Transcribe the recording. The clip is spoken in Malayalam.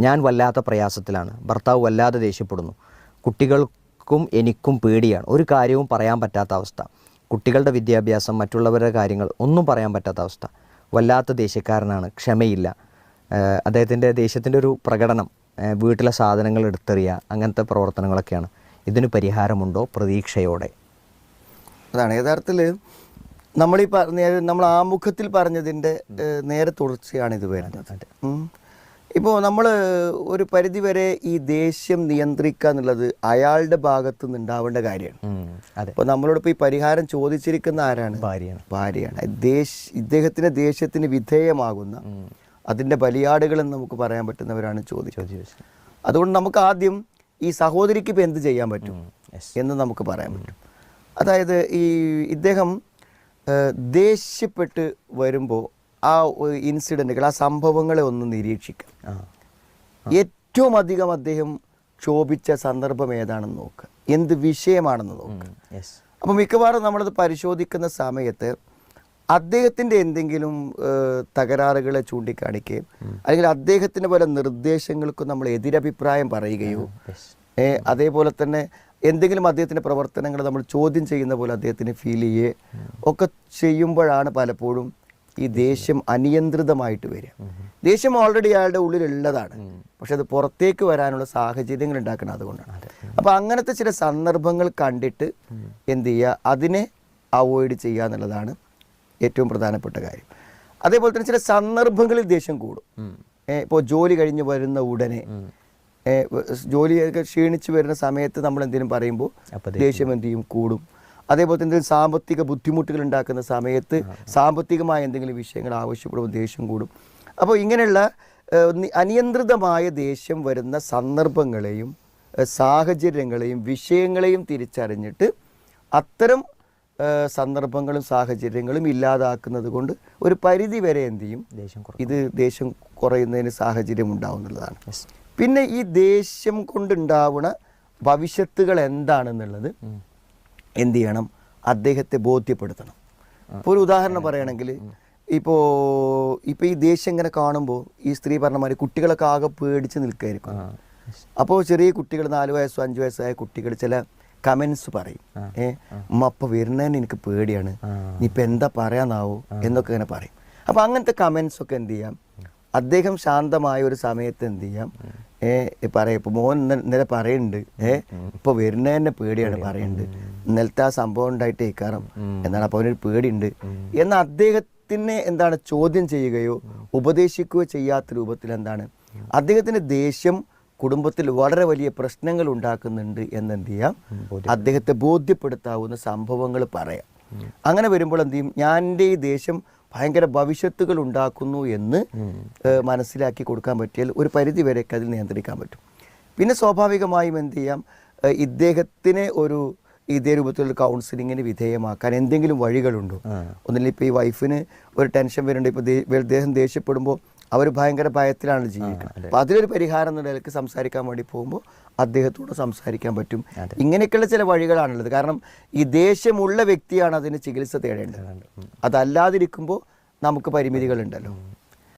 ഞാൻ വല്ലാത്ത പ്രയാസത്തിലാണ്, ഭർത്താവ് വല്ലാതെ ദേഷ്യപ്പെടുന്നു, കുട്ടികൾക്കും എനിക്കും പേടിയാണ്, ഒരു കാര്യവും പറയാൻ പറ്റാത്ത അവസ്ഥ, കുട്ടികളുടെ വിദ്യാഭ്യാസം, മറ്റുള്ളവരുടെ കാര്യങ്ങൾ ഒന്നും പറയാൻ പറ്റാത്ത അവസ്ഥ, വല്ലാത്ത ദേഷ്യക്കാരനാണ്, ക്ഷമയില്ല. അദ്ദേഹത്തിൻ്റെ ദേഷ്യത്തിൻ്റെ ഒരു പ്രകടനം വീട്ടിലെ സാധനങ്ങൾ എടുത്തെറിയുക, അങ്ങനത്തെ പ്രവർത്തനങ്ങളൊക്കെയാണ്. ഇതിന് പരിഹാരമുണ്ടോ പ്രതീക്ഷയോടെ? അതാണ് യഥാർത്ഥത്തിൽ നമ്മൾ ആമുഖത്തിൽ പറഞ്ഞതിൻ്റെ നേരെ തുടർച്ചയാണ് ഇത് വരുന്നത്. ഇപ്പോൾ നമ്മൾ ഒരു പരിധിവരെ ഈ ദേഷ്യം നിയന്ത്രിക്കുക എന്നുള്ളത് അയാളുടെ ഭാഗത്തു നിന്ന് ഉണ്ടാവേണ്ട കാര്യമാണ്. അപ്പോൾ നമ്മളോടൊപ്പം ഈ പരിഹാരം ചോദിച്ചിരിക്കുന്ന ആരാണ്? ഭാര്യയാണ്. ഇദ്ദേഹത്തിന് ദേഷ്യത്തിന് വിധേയമാകുന്ന അതിൻ്റെ ബലിയാടുകളെന്ന് നമുക്ക് പറയാൻ പറ്റുന്നവരാണ് ചോദിച്ചത്. അതുകൊണ്ട് നമുക്ക് ആദ്യം ഈ സഹോദരിക്ക് ഇപ്പോൾ എന്ത് ചെയ്യാൻ പറ്റും എന്ന് നമുക്ക് പറയാൻ പറ്റും. അതായത് ഇദ്ദേഹം ദേഷ്യപ്പെട്ട് വരുമ്പോൾ ആ ഇൻസിഡൻറ്റുകൾ, ആ സംഭവങ്ങളെ ഒന്ന് നിരീക്ഷിക്കാം. ഏറ്റവും അധികം അദ്ദേഹം ക്ഷോഭിച്ച സന്ദർഭം ഏതാണെന്ന് നോക്കുക, എന്ത് വിഷയമാണെന്ന് നോക്കുക. അപ്പോൾ മിക്കവാറും നമ്മളത് പരിശോധിക്കുന്ന സമയത്ത് അദ്ദേഹത്തിൻ്റെ എന്തെങ്കിലും തകരാറുകളെ ചൂണ്ടിക്കാണിക്കുകയും അല്ലെങ്കിൽ അദ്ദേഹത്തിന് പല നിർദ്ദേശങ്ങൾക്കും നമ്മൾ എതിരഭിപ്രായം പറയുകയോ അതേപോലെ തന്നെ എന്തെങ്കിലും അദ്ദേഹത്തിൻ്റെ പ്രവർത്തനങ്ങൾ നമ്മൾ ചോദ്യം ചെയ്യുന്ന പോലെ അദ്ദേഹത്തിന് ഫീൽ ചെയ്യുകയോ ഒക്കെ ചെയ്യുമ്പോഴാണ് പലപ്പോഴും ഈ ദേഷ്യം അനിയന്ത്രിതമായിട്ട് വരിക. ദേഷ്യം ഓൾറെഡി അയാളുടെ ഉള്ളിലുള്ളതാണ്, പക്ഷെ അത് പുറത്തേക്ക് വരാനുള്ള സാഹചര്യങ്ങൾ ഉണ്ടാക്കണം. അതുകൊണ്ടാണ്. അപ്പോൾ അങ്ങനത്തെ ചില സന്ദർഭങ്ങൾ കണ്ടിട്ട് എന്ത് ചെയ്യുക, അതിനെ അവോയ്ഡ് ചെയ്യുക എന്നുള്ളതാണ് ഏറ്റവും പ്രധാനപ്പെട്ട കാര്യം. അതേപോലെ തന്നെ ചില സന്ദർഭങ്ങളിൽ ദേഷ്യം കൂടും. ഇപ്പോൾ ജോലി കഴിഞ്ഞ് വരുന്ന ഉടനെ, ജോലിയൊക്കെ ക്ഷീണിച്ച് വരുന്ന സമയത്ത് നമ്മൾ എന്തെങ്കിലും പറയുമ്പോൾ ദേഷ്യം എന്ത് ചെയ്യും, കൂടും. അതേപോലെ തന്നെ എന്തെങ്കിലും സാമ്പത്തിക ബുദ്ധിമുട്ടുകൾ ഉണ്ടാക്കുന്ന സമയത്ത് സാമ്പത്തികമായ എന്തെങ്കിലും വിഷയങ്ങൾ ആവശ്യപ്പെടുമ്പോൾ ദേഷ്യം കൂടും. അപ്പോൾ ഇങ്ങനെയുള്ള അനിയന്ത്രിതമായ ദേഷ്യം വരുന്ന സന്ദർഭങ്ങളെയും സാഹചര്യങ്ങളെയും വിഷയങ്ങളെയും തിരിച്ചറിഞ്ഞിട്ട് അത്തരം സന്ദർഭങ്ങളും സാഹചര്യങ്ങളും ഇല്ലാതാക്കുന്നത് കൊണ്ട് ഒരു പരിധി വരെ എന്ത് ചെയ്യും, ഇത് ദേഷ്യം കുറയുന്നതിന് സാഹചര്യം ഉണ്ടാവും എന്നുള്ളതാണ്. പിന്നെ ഈ ദേഷ്യം കൊണ്ടുണ്ടാവുന്ന ഭവിഷ്യത്തുകൾ എന്താണെന്നുള്ളത് എന്ത് ചെയ്യണം, അദ്ദേഹത്തെ ബോധ്യപ്പെടുത്തണം. ഇപ്പോൾ ഒരു ഉദാഹരണം പറയുകയാണെങ്കിൽ, ഇപ്പോൾ ഈ ദേഷ്യം ഇങ്ങനെ കാണുമ്പോൾ ഈ സ്ത്രീ പറഞ്ഞ മാതിരി കുട്ടികളൊക്കെ ആകെ പേടിച്ച് നിൽക്കുകയായിരിക്കും. അപ്പോൾ ചെറിയ കുട്ടികൾ, 4 വയസ്സോ 5 വയസ്സായ കുട്ടികൾ ചില കമൻസ് പറയും. ഉമ്മ അപ്പം വരുന്നതിന് എനിക്ക് പേടിയാണ്, ഇനിയിപ്പോൾ എന്താ പറയാനാവോ എന്നൊക്കെ ഇങ്ങനെ പറയും. അപ്പോൾ അങ്ങനത്തെ കമൻസൊക്കെ എന്ത് ചെയ്യാം, അദ്ദേഹം ശാന്തമായ ഒരു സമയത്ത് എന്ത് ചെയ്യാം, പറയാം. ഇപ്പോൾ മോൻ ഇന്നലെ പറയുന്നുണ്ട്, ഇപ്പോൾ വരുന്നതന്നെ പേടിയാണ് പറയുന്നുണ്ട്, ഇന്നലത്തെ ആ സംഭവം ഉണ്ടായിട്ട് കേൾക്കാറും എന്താണ്, അപ്പോൾ അവനൊരു പേടിയുണ്ട് എന്ന് അദ്ദേഹത്തിനെ എന്താണ് ചോദ്യം ചെയ്യുകയോ ഉപദേശിക്കുകയോ ചെയ്യാത്ത രൂപത്തിൽ എന്താണ് അദ്ദേഹത്തിൻ്റെ ദേഷ്യം കുടുംബത്തിൽ വളരെ വലിയ പ്രശ്നങ്ങൾ ഉണ്ടാക്കുന്നുണ്ട് എന്നെന്ത് ചെയ്യാം, അദ്ദേഹത്തെ ബോധ്യപ്പെടുത്താവുന്ന സംഭവങ്ങൾ പറയാം. അങ്ങനെ വരുമ്പോൾ എന്ത് ചെയ്യും, ഞാൻ എൻ്റെ ഈ ദേഷ്യം ഭയങ്കര ഭവിഷ്യത്തുകൾ ഉണ്ടാക്കുന്നു എന്ന് മനസ്സിലാക്കി കൊടുക്കാൻ പറ്റിയാൽ ഒരു പരിധി വരെയൊക്കെ അതിൽ നിയന്ത്രിക്കാൻ പറ്റും. പിന്നെ സ്വാഭാവികമായും എന്ത് ചെയ്യാം, ഇദ്ദേഹത്തിനെ ഇതേ രൂപത്തിലുള്ള കൗൺസിലിങ്ങിന് വിധേയമാക്കാൻ എന്തെങ്കിലും വഴികളുണ്ടോ? ഒന്നില്ല, ഇപ്പോൾ ഈ വൈഫിന് ഒരു ടെൻഷൻ വരുന്നുണ്ട്, ഇപ്പോൾ ഇദ്ദേഹം ദേഷ്യപ്പെടുമ്പോൾ അവർ ഭയങ്കര ഭയത്തിലാണ് ജീവിക്കുന്നത്. അപ്പോൾ അതിലൊരു പരിഹാരം എന്ന നിലയ്ക്ക് സംസാരിക്കാൻ വേണ്ടി പോകുമ്പോൾ അദ്ദേഹത്തോട് സംസാരിക്കാൻ പറ്റും. ഇങ്ങനെയൊക്കെയുള്ള ചില വഴികളാണുള്ളത്. കാരണം ഈ ദേഷ്യമുള്ള വ്യക്തിയാണ് അതിന് ചികിത്സ തേടേണ്ടത്. അതല്ലാതിരിക്കുമ്പോൾ നമുക്ക് പരിമിതികളുണ്ടല്ലോ.